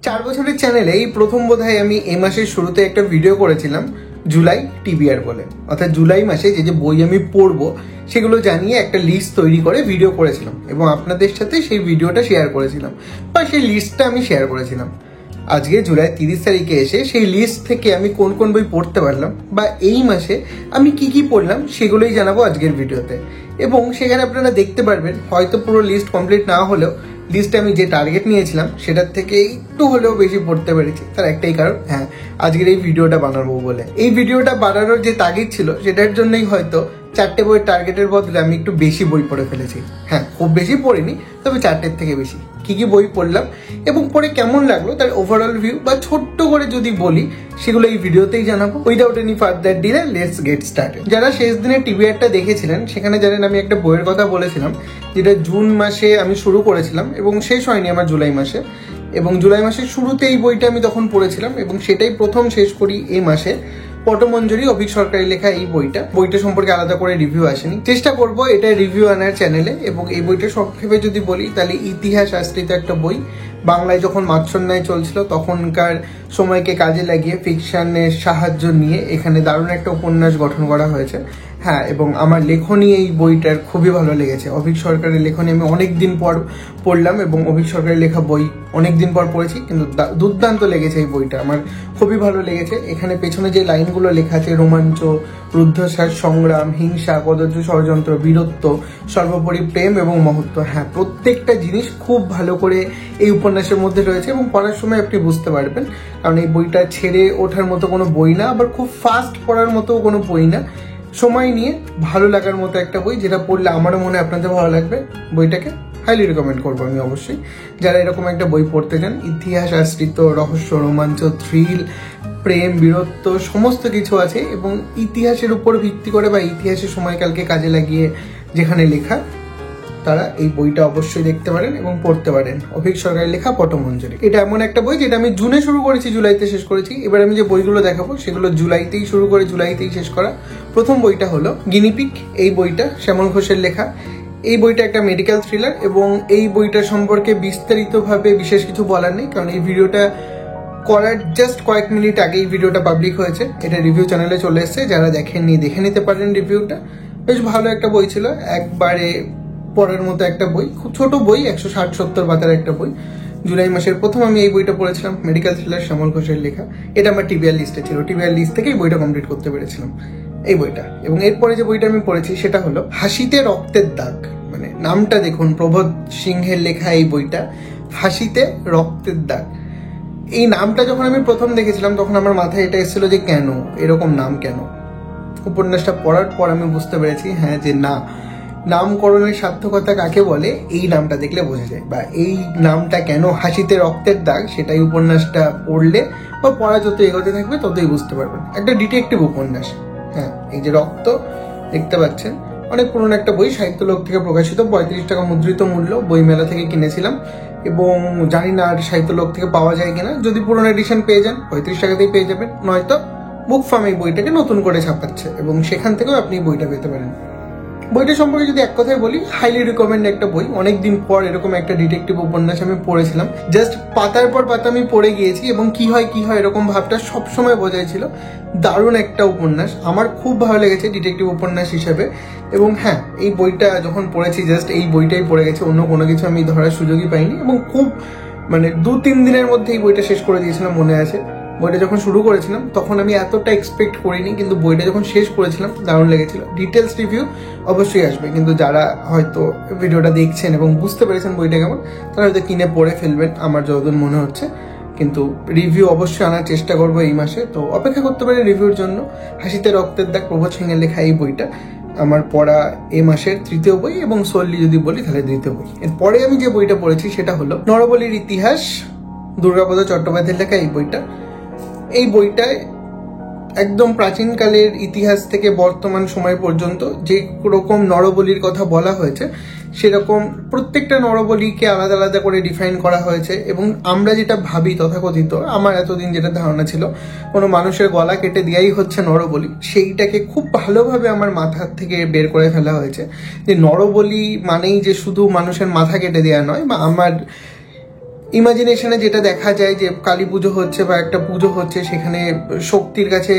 4 বছরের চ্যানেলে এই প্রথম বোধহয় আমি এই মাসের শুরুতে একটা ভিডিও করেছিলাম জুলাই টিবিআর বলে, অর্থাৎ জুলাই মাসে যে বই আমি পড়বো সেগুলো জানিয়ে একটা লিস্ট তৈরি করে ভিডিও করেছিলাম এবং আপনাদের সাথে সেই ভিডিওটা শেয়ার করেছিলাম বা সেই লিস্টটা আমি শেয়ার করেছিলাম। আজকে জুলাই 30 তারিখে এসে সেই লিস্ট থেকে আমি কোন কোন বই পড়তে পারলাম বা এই মাসে আমি কি পড়লাম সেগুলোই জানাবো আজকের ভিডিওতে। এবং সেখানে আপনারা দেখতে পারবেন হয়তো পুরো লিস্ট কমপ্লিট না হলেও লিস্টে আমি যে টার্গেট নিয়েছিলাম সেটার থেকে একটু হলেও বেশি পড়তে পেরেছি। তার একটাই কারণ, আজকের এই ভিডিওটা বানাবো বলে। এই ভিডিওটা বানানোর যে তাগিদ ছিল সেটার জন্যই হয়তো 4টে বইয়ের টার্গেটের বদলে আমি একটু বেশি বই পড়ে ফেলেছি। খুব বেশি পড়িনি, তবে 4টের থেকে বেশি। কি বই পড়লাম এবং পড়ে কেমন লাগলো তার ওভারঅল ভিউ বা ছোট্ট করে যদি বলি সেগুলো এই ভিডিওতেই জানাবো। Without any further delay let's get started. যারা শেষ দিনে টিবিআরটা দেখেছিলেন সেখানে জানেন আমি একটা বইয়ের কথা বলেছিলাম যেটা জুন মাসে আমি শুরু করেছিলাম এবং শেষ হয়নি আমার জুলাই মাসে। এবং জুলাই মাসের শুরুতে এই বইটা আমি তখন পড়েছিলাম এবং সেটাই প্রথম শেষ করি এই মাসে। পটমঞ্জরি অভিক সরকারের লেখা এই বইটা সম্পর্কে আলাদা করে রিভিউ আসেনি, চেষ্টা করব এটা রিভিউ আনার চ্যানেলে। এবং এই বইটা সংক্ষেপে যদি বলি তাহলে ইতিহাস আশ্রিত একটা বই। বাংলায় যখন মাৎসন্যায় চলছিল তখনকার সময়কে কাজে লাগিয়ে ফিকশনের সাহায্য নিয়ে এখানে দারুণ একটা উপন্যাস গঠন করা হয়েছে। এবং আমার লেখনী এই বইটার খুবই ভালো লেগেছে। অভিক সরকারের লেখনী আমি অনেকদিন পর পড়লাম এবং অভিক সরকারের লেখা বই অনেকদিন পর পড়েছি, কিন্তু দুর্দান্ত লেগেছে এই বইটা, আমার খুবই ভালো লেগেছে। এখানে পেছনে যে লাইনগুলো লেখা আছে, রোমাঞ্চ, রুদ্ধশ্বাস, সংগ্রাম, হিংসা, কদর্য ষড়যন্ত্র, বীরত্ব, সর্বোপরি প্রেম এবং মহত্ব, প্রত্যেকটা জিনিস খুব ভালো করে এই উপন্যাসের মধ্যে রয়েছে এবং পড়ার সময় আপনি বুঝতে পারবেন। কারণ এই বইটা ছেড়ে ওঠার মতো কোনো বই না, আবার খুব ফাস্ট পড়ার মতো কোনো বই না, সময় নিয়ে ভালো লাগার মতো একটা বই, যেটা পড়লে আমারও মনে হয় আপনাদের ভালো লাগবে। বইটাকে হাইলি রেকমেন্ড করবো আমি অবশ্যই, যারা এরকম একটা বই পড়তে চান। ইতিহাস আশ্রিত, রহস্য, রোমাঞ্চ, থ্রিল, প্রেম, বীরত্ব সমস্ত কিছু আছে এবং ইতিহাসের উপর ভিত্তি করে বা ইতিহাসের সময়কালকে কাজে লাগিয়ে যেখানে লেখা, তারা এই বইটা অবশ্যই দেখতে পারেন এবং পড়তে পারেন। অভিক সরকারের লেখা পটমঞ্জরি। এটা এমন একটা বই যেটা আমি জুনে শুরু করেছি, জুলাইতে শেষ করেছি। এবার আমি যে বইগুলো দেখাবো সেগুলো জুলাইতেই শুরু করে জুলাইতেই শেষ করা। প্রথম বইটা হলো গিনিপিগ। এই বইটা শ্যামল ঘোষের লেখা। এই বইটা একটা মেডিকেল থ্রিলার এবং এই বইটা সম্পর্কে বিস্তারিতভাবে বিশেষ কিছু বলার নেই, কারণ এই ভিডিওটা করার জাস্ট কয়েক মিনিট আগে এই ভিডিওটা পাবলিক হয়েছে। এটা রিভিউ চ্যানেলে চলে এসেছে, যারা দেখেননি দেখে নিতে পারেন রিভিউটা। বেশ ভালো একটা বই ছিল, একবারে পড়ার মতো একটা বই, খুব ছোট বই, 160-70 পাতার একটা বই। জুলাই মাসের প্রথম আমি এই বইটা পড়েছিলাম, মেডিকেল থ্রিলার, শ্যামল ঘোষের লেখা। এটা আমার টিবিআর লিস্টে ছিল, টিবিআর লিস্ট থেকে এই বইটা কমপ্লিট করতে পেরেছিলাম এই বইটা। এবং এরপরে যে বইটা আমি পড়েছি সেটা হলো হাসিতে রক্তের দাগ। মানে নামটা দেখুন, প্রবোধ সিংহের লেখা এই বইটা, হাসিতে রক্তের দাগ। এই নামটা যখন আমি প্রথম দেখেছিলাম তখন আমার মাথায় এটা এসেছিল যে কেন এরকম নাম, কেন। উপন্যাসটা পড়ার পর আমি বুঝতে পেরেছি যে না, নামকরণের সার্থকতা কাকে বলে এই নামটা দেখলে বোঝা যায়, বা এই নামটা কেন হাসিতে রক্তের দাগ সেটাই উপন্যাসটা পড়লে বা পড়া যত এগোতে থাকবে ততই বুঝতে পারবেন। একটা ডিটেকটিভ উপন্যাস। এই যে রক্ত দেখতে পাচ্ছেন, অনেক পুরনো একটা বই, সাহিত্যলোক থেকে প্রকাশিত, 35 টাকা মুদ্রিত মূল্য, বইমেলা থেকে কিনেছিলাম এবং জানি না আর সাহিত্যলোক থেকে পাওয়া যায় কিনা। যদি পুরনো এডিশন পেয়ে যান 35 টাকাতেই পেয়ে যাবেন, নয়তো বুক ফার্ম এই বইটাকে নতুন করে ছাপাচ্ছে এবং সেখান থেকেও আপনি বইটা পেতে পারেন। বইটা সম্পর্কে যদি এক কথায় বলি, হাইলি রিকমেন্ড একটা বই। অনেকদিন পর এরকম একটা ডিটেকটিভ উপন্যাস আমি পড়েছিলাম, জাস্ট পাতার পর পাতা আমি পড়ে গিয়েছি এবং কি হয় এরকম ভাবটা সবসময় বোঝাই ছিল। দারুণ একটা উপন্যাস, আমার খুব ভালো লেগেছে ডিটেকটিভ উপন্যাস হিসেবে। এবং এই বইটা যখন পড়েছি জাস্ট এই বইটাই পড়ে গেছে, অন্য কোনো কিছু আমি ধরার সুযোগই পাইনি এবং খুব 2-3 দিনের মধ্যে এই বইটা শেষ করে দিয়েছিলাম, মনে আছে। বইটা যখন শুরু করেছিলাম তখন আমি এতটা এক্সপেক্ট করিনি, কিন্তু বইটা যখন শেষ করেছিলাম দারুণ লেগেছিল। ডিটেলস রিভিউ অবশ্যই আসবে, কিন্তু যারা হয়তো ভিডিওটা দেখছেন এবং বুঝতে পেরেছেন বইটা কেমন, তারা হয়তো কিনে পড়ে ফেলবেন আমার যতদূর মনে হচ্ছে। কিন্তু রিভিউ অবশ্যই আনার চেষ্টা করবো এই মাসে, তো অপেক্ষা করতে পারেন রিভিউর জন্য। হাসিতে রক্তের দাগ, প্রবোধ সিংহের লেখা এই বইটা আমার পড়া এই মাসের 3য় বই এবং সোললি যদি বলি তাহলে 2য় বই। এরপরে আমি যে বইটা পড়েছি সেটা হলো নরবলির ইতিহাস, দুর্গাপদ চট্টোপাধ্যায়ের লেখা এই বইটা। এই বইটায় একদম প্রাচীনকালের ইতিহাস থেকে বর্তমান সময় পর্যন্ত যে রকম নরবলির কথা বলা হয়েছে সেরকম প্রত্যেকটা নরবলিকে আলাদা আলাদা করে ডিফাইন করা হয়েছে। এবং আমরা যেটা ভাবি তথাকথিত, আমার এতদিন যেটা ধারণা ছিল কোনো মানুষের গলা কেটে দেওয়াই হচ্ছে নরবলি, সেইটাকে খুব ভালোভাবে আমার মাথার থেকে বের করে ফেলা হয়েছে। যে নরবলি মানেই যে শুধু মানুষের মাথা কেটে দেওয়া নয়, বা আমার ইমাজিনেশনে যেটা দেখা যায় যে কালী পুজো হচ্ছে বা একটা পুজো হচ্ছে, সেখানে শক্তির কাছে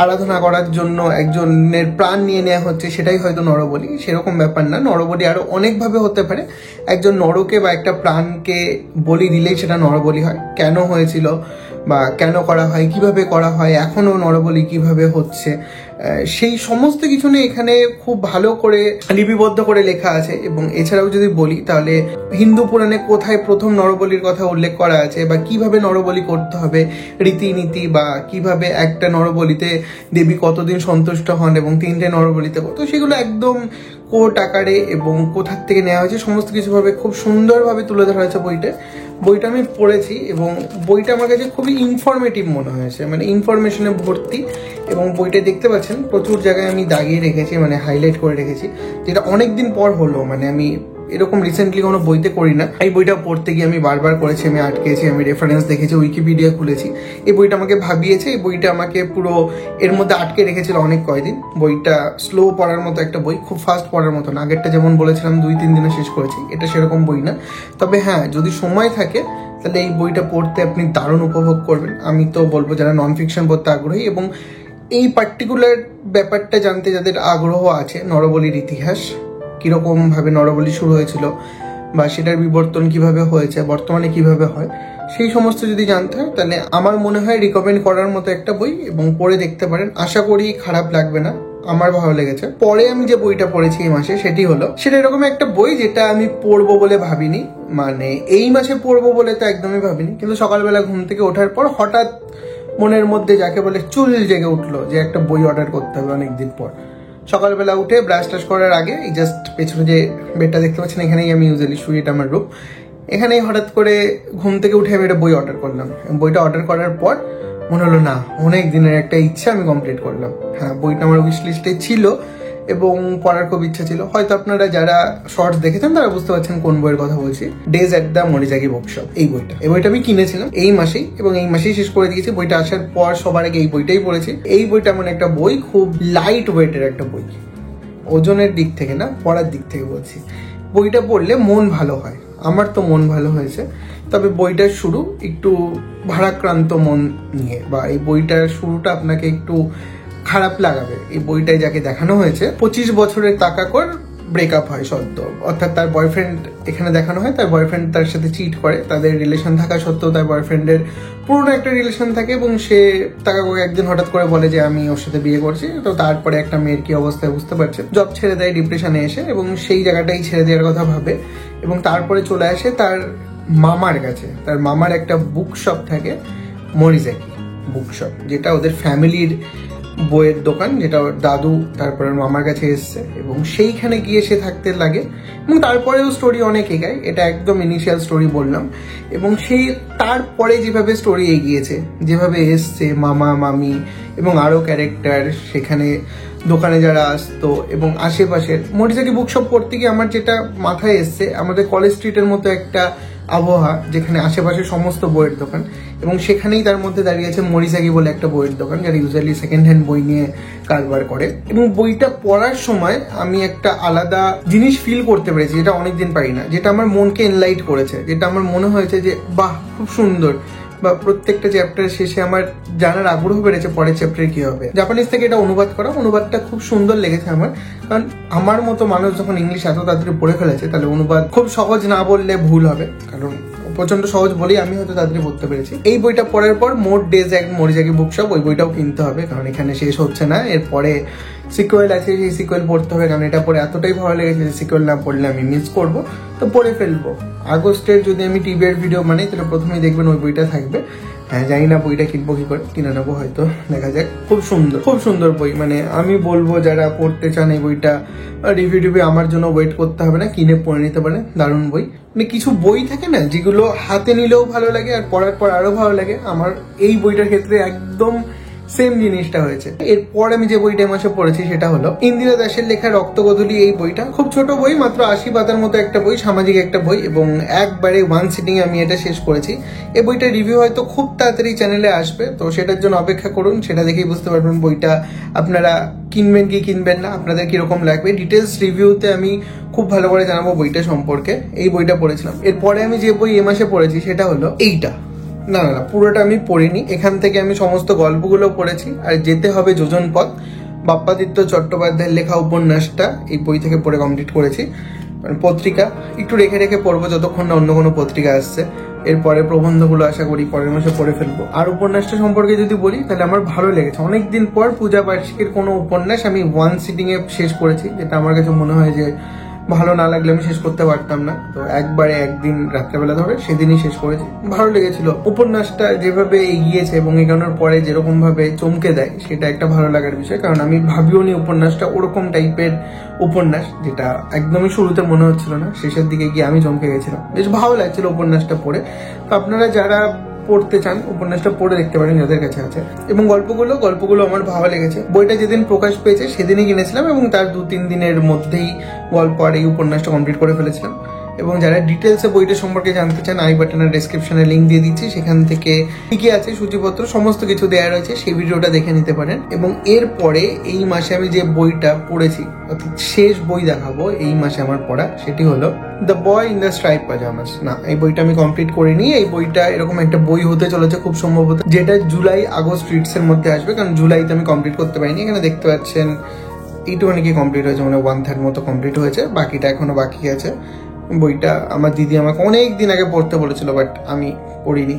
আরাধনা করার জন্য একজনের প্রাণ নিয়ে নেওয়া হচ্ছে, সেটাই হয়তো নরবলি। সেরকম ব্যাপার না, নরবলি আরো অনেকভাবে হতে পারে। একজন নরকে বা একটা প্রাণকে বলি দিলেই সেটা নরবলি হয়। কেন হয়েছিল বা কেন করা হয়, কিভাবে করা হয়, এখনো নরবলি কিভাবে হচ্ছে, সেই সমস্ত কিছু নিয়ে এখানে খুব ভালো করে লিপিবদ্ধ করে লেখা আছে। এবং এছাড়াও যদি বলি তাহলে হিন্দু পুরাণে কোথায় প্রথম নরবলির কথা উল্লেখ করা আছে বা কিভাবে নরবলি করতে হবে, রীতিনীতি, বা কিভাবে একটা নরবলিতে দেবী কতদিন সন্তুষ্ট হন এবং 3টে নরবলিতে কত, সেগুলো একদম কোট আকারে এবং কোথার থেকে নেওয়া হয়েছে সমস্ত কিছুভাবে খুব সুন্দরভাবে তুলে ধরা হয়েছে বইটা আমি পড়েছি এবং বইটা আমার কাছে খুবই ইনফরমেটিভ মনে হয়েছে, মানে ইনফরমেশনে ভর্তি। এবং বইটা দেখতে পাচ্ছেন প্রচুর জায়গায় আমি দাগিয়ে রেখেছি, মানে হাইলাইট করে রেখেছি, যেটা অনেকদিন পর হলো। মানে আমি এরকম রিসেন্টলি কোনো বইতে করি না। এই বইটা পড়তে গিয়ে আমি বারবার করেছি, আমি আটকেছি, আমি রেফারেন্স দেখেছি, উইকিপিডিয়া খুলেছি। এই বইটা আমাকে ভাবিয়েছে, এই বইটা আমাকে পুরো এর মধ্যে আটকে রেখেছিল অনেক কয়দিন। বইটা স্লো পড়ার মতো একটা বই, খুব ফাস্ট পড়ার মতো না। আগেরটা যেমন বলেছিলাম 2-3 দিনে শেষ করেছি, এটা সেরকম বই না। তবে হ্যাঁ, যদি সময় থাকে তাহলে এই বইটা পড়তে আপনি দারুণ উপভোগ করবেন। আমি তো বলবো যারা নন ফিকশন পড়তে আগ্রহী এবং এই পার্টিকুলার ব্যাপারটা জানতে যাদের আগ্রহ আছে, নরবলির ইতিহাস, কিরকম ভাবে নরবলি শুরু হয়েছিল বা সেটার বিবর্তন কিভাবে হয়েছে, বর্তমানে কিভাবে হয়, সেই সমস্ত যদি জানতে হয় তাহলে আমার মনে হয় রিকমেন্ড করার মতো একটা বই, এবং পড়ে দেখতে পারেন। আশা করি খারাপ লাগবে না, আমার ভালো লেগেছে। পরে আমি যে বইটা পড়েছি এই মাসে সেটা এরকম একটা বই যেটা আমি পড়বো বলে ভাবিনি, মানে এই মাসে পড়বো বলে তো একদমই ভাবিনি, কিন্তু সকালবেলা ঘুম থেকে ওঠার পর হঠাৎ মনের মধ্যে যাকে বলে চুল জেগে উঠলো যে একটা বই অর্ডার করতে হবে অনেকদিন পর। সকালবেলা উঠে ব্রাশ টাশ করার আগে এই জাস্ট পেছনে যে বেডটা দেখতে পাচ্ছেন, এখানেই আমি ইউজুয়ালি শুই, এটা আমার রুম। এখানেই হঠাৎ করে ঘুম থেকে উঠে আমি একটা বই অর্ডার করলাম। বইটা অর্ডার করার পর মনে হলো না, অনেক দিনের একটা ইচ্ছা আমি কমপ্লিট করলাম। হ্যাঁ, বইটা আমার উইশ লিস্টে ছিল এবং পড়ার খুব ইচ্ছা ছিল। হয়তো আপনারা যারা শর্টস দেখেছেন তারা বুঝতে পারছেন কোন বইয়ের কথা বলছি। ডেজ এট দ্য মরিজাকি বুকশপ, এই বইটা আমি কিনেছিলাম এই মাসেই এবং এই মাসেই শেষ করে দিয়েছি। বইটা আসার পর সবার আগে এই বইটাই পড়েছি। এই বইটা এমন একটা বই, খুব লাইট ওয়েটের একটা বই, ওজনের দিক থেকে না, পড়ার দিক থেকে বলছি। বইটা পড়লে মন ভালো হয়, আমার তো মন ভালো হয়েছে। তবে বইটার শুরু একটু ভারাক্রান্ত মন নিয়ে, বা এই বইটার শুরুটা আপনাকে একটু খারাপ লাগাবে। এই বইটায় যাকে দেখানো হয়েছে 25 বছরের তাকাকর ব্রেকআপ হয় সদ্য, অর্থাৎ তার বয়ফ্রেন্ড এখানে দেখানো হয়, তার বয়ফ্রেন্ড তার সাথে চিট করে। তাদের রিলেশন থাকা সত্ত্বেও তার বয়ফ্রেন্ডের পুরনো একটা রিলেশন থাকে এবং সে তাকাকোকে একদিন হঠাৎ করে বলে যে আমি ওর সাথে বিয়ে করছি। তো তারপরে একটা মেয়ের কি অবস্থায় বুঝতে পারছে, জব ছেড়ে দেয় ডিপ্রেশনে এসে এবং সেই জায়গাটাই ছেড়ে দেওয়ার কথা ভাবে। এবং তারপরে চলে আসে তার মামার কাছে। তার মামার একটা বুক শপ থাকে, মরিজাকি বুক শপ, যেটা ওদের ফ্যামিলির বইয়ের দোকান, যেটা ওর দাদু তারপরে মামার কাছে এসছে এবং সেইখানে গিয়ে সে থাকতে লাগে। এবং তারপরেও স্টোরি অনেক এগায়, এটা একদম ইনিশিয়াল স্টোরি বললাম। এবং সেই তারপরে যেভাবে স্টোরি এগিয়েছে, যেভাবে এসছে মামা মামি এবং আরও ক্যারেক্টার, সেখানে দোকানে যারা আসতো এবং আশেপাশের মরিজাকি বুকশপ পড়তে গিয়ে আমার যেটা মাথায় এসছে, আমাদের কলেজ স্ট্রিটের মতো একটা আবহাওয়া, যেখানে আশেপাশে সমস্ত বইয়ের দোকান এবং সেখানেই তার মধ্যে দাঁড়িয়ে আছে মরিজাকি বলে একটা বইয়ের দোকান, যারা ইউজুয়ালি সেকেন্ড হ্যান্ড বই নিয়ে কারবার করে। এবং বইটা পড়ার সময় আমি একটা আলাদা জিনিস ফিল করতে পেরেছি, যেটা অনেকদিন পারি না, যেটা আমার মনকে এনলাইট করেছে, যেটা আমার মনে হয়েছে যে বাহ, খুব সুন্দর। বা প্রত্যেকটা চ্যাপ্টার শেষে আমার জানার আগ্রহ বেড়েছে পরের চ্যাপ্টারে কি হবে। জাপানিজ থেকে এটা অনুবাদ করা, অনুবাদটা খুব সুন্দর লেগেছে আমার, কারণ আমার মতো মানুষ যখন ইংলিশ এত তাড়াতাড়ি পড়ে ফেলেছে, তাহলে অনুবাদ খুব সহজ না বললে ভুল হবে, কারণ প্রচন্ড সহজ বলেই আমি হয়তো তাড়াতাড়ি পড়তে পেরেছি। এই বইটা পড়ার পর মোর ডেজ এক মরিজাকি বুকশপ, ওই বইটাও কিনতে হবে, কারণ এখানে শেষ হচ্ছে না, এরপরে সিকুয়েল আছে, সেই সিকুয়েল পড়তে হবে, কারণ এটা পরে এতটাই ভালো লেগেছে যে সিকুয়েল না পড়লে আমি মিস করবো, তো পড়ে ফেলবো। আগস্টের যদি আমি টিভির ভিডিও বানাই তাহলে প্রথমেই দেখবেন ওই বইটা থাকবে। হ্যাঁ, জানি না বইটা কিনবো কি করে, কিনে নেবো হয়তো, দেখা যাক। খুব সুন্দর বই, মানে আমি বলবো যারা পড়তে চান এই বইটা রিভিউ আমার জন্য ওয়েট করতে হবে না, কিনে পড়ে নিতে পারেন, দারুণ বই। মানে কিছু বই থাকে না যেগুলো হাতে নিলেও ভালো লাগে আর পড়ার পর আরো ভালো লাগে, আমার এই বইটার ক্ষেত্রে একদম সেম জিনিসটা হয়েছে। এরপর আমি যে বইটা এই মাসে পড়েছি সেটা হলো ইন্দিরা দাসের লেখা রক্তগধূলি। এই বইটা খুব ছোট বই, মাত্র 80 পাতার মতো একটা বই, সামাজিক একটা বই, এবং একবারে ওয়ান সিটিং এ আমি এটা শেষ করেছি। এই বইটার রিভিউ হয়তো খুব তাড়াতাড়ি চ্যানেলে আসবে, তো সেটার জন্য অপেক্ষা করুন, সেটা দেখেই বুঝতে পারবেন বইটা আপনারা কিনবেন কি কিনবেন না, আপনাদের কিরকম লাগবে। ডিটেলস রিভিউতে আমি খুব ভালো করে জানাবো বইটা সম্পর্কে। এই বইটা পড়েছিলাম। এরপরে আমি যে বই এ মাসে পড়েছি সেটা হলো এইটা। না না, পুরোটা আমি পড়িনি, এখান থেকে আমি সমস্ত গল্পগুলো পড়েছি। আর যেতে হবে যোজন পথ, বাপ্পাদিত্য চট্টোপাধ্যায়ের লেখা উপন্যাসটা এই বই থেকে পড়ে কমপ্লিট করেছি। পত্রিকা একটু রেখে রেখে পড়বো যতক্ষণ না অন্য কোনো পত্রিকা আসছে। এরপরে প্রবন্ধগুলো আশা করি পরের মাসে পড়ে ফেলবো। আর উপন্যাসটা সম্পর্কে যদি বলি তাহলে আমার ভালো লেগেছে। অনেকদিন পর পূজা বার্ষিকের কোনো উপন্যাস আমি ওয়ান সিটিং এ শেষ করেছি, যেটা আমার কাছে মনে হয় যে ভালো না লাগলে আমি শেষ করতে পারতাম না। তো একবারে একদিন রাত্রেবেলা ধরে সেদিনই শেষ করেছি, ভালো লেগেছিল। উপন্যাসটা যেভাবে এগিয়েছে এবং এগোনোর পরে যেরকম ভাবে চমকে দেয় সেটা একটা ভালো লাগার বিষয়, কারণ আমি ভাবিও নি উপন্যাসটা ওরকম টাইপের উপন্যাস, যেটা একদমই শুরুতে মনে হচ্ছিল না, শেষের দিকে গিয়ে আমি চমকে গেছিলাম। বেশ ভালো লাগছিল উপন্যাসটা পড়ে। তো আপনারা যারা পড়তে চান উপন্যাসটা পড়ে দেখতে পারেন যাদের কাছে আছে। এবং গল্পগুলো আমার ভালো লেগেছে। বইটা যেদিন প্রকাশ পেয়েছে সেদিনই কিনেছিলাম এবং তার 2-3 দিনের মধ্যেই গল্প আর এই উপন্যাসটা কমপ্লিট করে ফেলেছিলাম। এবং যারা ডিটেলসে বইটা সম্পর্কে জানতে চান, আই বাটনের ডেসক্রিপশনে লিঙ্ক দিয়ে দিচ্ছি, সেখান থেকে কি কি আছে সূচিপত্র সমস্ত কিছু দেওয়া রয়েছে, সেই ভিডিওটা দেখে নিতে পারেন। এবং এরপরে এই মাসে আমি যে বইটা পড়েছি, অর্থাৎ শেষ বই দেখাবো এই মাসে আমার পড়া, সেটি হলো the boy in the stripe pyjamas. না, এই বইটা আমি কমপ্লিট করিনি। এই বইটা এরকম একটা বই হতে চলেছে খুব সম্ভবত, যেটা জুলাই আগস্ট রিডস এর মধ্যে আসবে, কারণ জুলাইতে আমি কমপ্লিট করতে পারিনি। এখানে দেখতে পাচ্ছেন এইটুখানি কি কমপ্লিট হয়েছে, মানে 1/3 মতো কমপ্লিট হয়েছে, বাকিটা এখনো বাকি আছে। বইটা আমার দিদি আমাকে অনেক দিন আগে পড়তে বলেছিল, বাট আমি পড়িনি।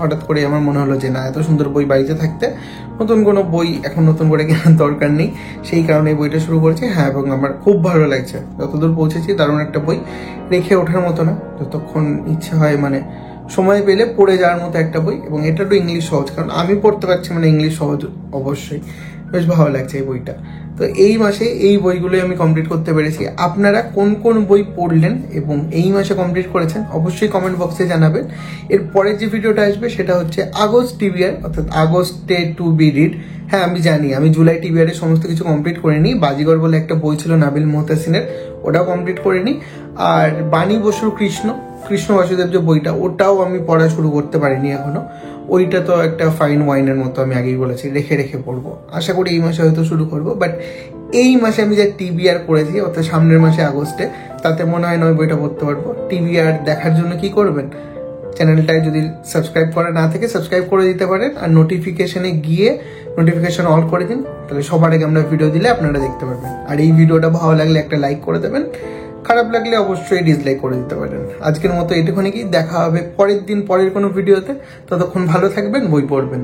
হঠাৎ করে আমার মনে হলো যে না, এত সুন্দর বই বাড়িতে থাকতে নতুন কোনো বই এখন নতুন করে কেনার দরকার নেই, সেই কারণে এই বইটা শুরু করেছি। হ্যাঁ, এবং আমার খুব ভালো লাগছে, যতদূর পৌঁছেছি দারুণ একটা বই, রেখে ওঠার মতো না, যতক্ষণ ইচ্ছে হয় মানে সময় পেলে পড়ে যাওয়ার মতো একটা বই। এবং এটা তো ইংলিশ সহজ, কারণ আমি পড়তে পারছি, মানে ইংলিশ সহজ অবশ্যই। বেশ ভালো লাগছে এই বইটা। তো এই মাসে এই বইগুলোই আমি কমপ্লিট করতে পেরেছি। আপনারা কোন কোন বই পড়লেন এবং এই মাসে কমপ্লিট করেছেন অবশ্যই কমেন্ট বক্সে জানাবেন। এরপরের যে ভিডিওটা আসবে সেটা হচ্ছে আগস্ট টিবিআর, অর্থাৎ আগস্টে টু বি রিড। হ্যাঁ, আমি জানি আমি জুলাই টিবিআর এর সমস্ত কিছু কমপ্লিট করিনি। বাজিগর বলে একটা বই ছিল নাবিল মোহতাসিনের, ওটাও কমপ্লিট করিনি। আর বাণী বসুর কৃষ্ণ বাসুদেব যে বইটা, ওটাও আমি পড়া শুরু করতে পারিনি এখনো। ওইটা তো একটা ফাইন ওয়াইনের মতো, আমি আগেই বলেছি রেখে রেখে পড়বো। আশা করি এই মাসে হয়তো শুরু করবো। বাট এই মাসে আমি যে টিবিআর করেছি, অর্থাৎ সামনের মাসে আগস্টে, তাতে মনে হয় নয় বইটা পড়তে পারবো। টিবিআর দেখার জন্য কি করবেন, চ্যানেলটায় যদি সাবস্ক্রাইব করা না থাকে সাবস্ক্রাইব করে দিতে পারেন, আর নোটিফিকেশনে গিয়ে নোটিফিকেশন অল করে দিন, তাহলে সবার আগে আমরা ভিডিও দিলে আপনারা দেখতে পারবেন। আর এই ভিডিওটা ভালো লাগলে একটা লাইক করে দেবেন, খারাপ লাগলে অবশ্যই ডিসলাইক করে দিতে পারেন। আজকের মতো এটুকুনি, কি দেখা হবে পরের দিন পরের কোনো ভিডিওতে। ততক্ষণ ভালো থাকবেন, বই পড়বেন।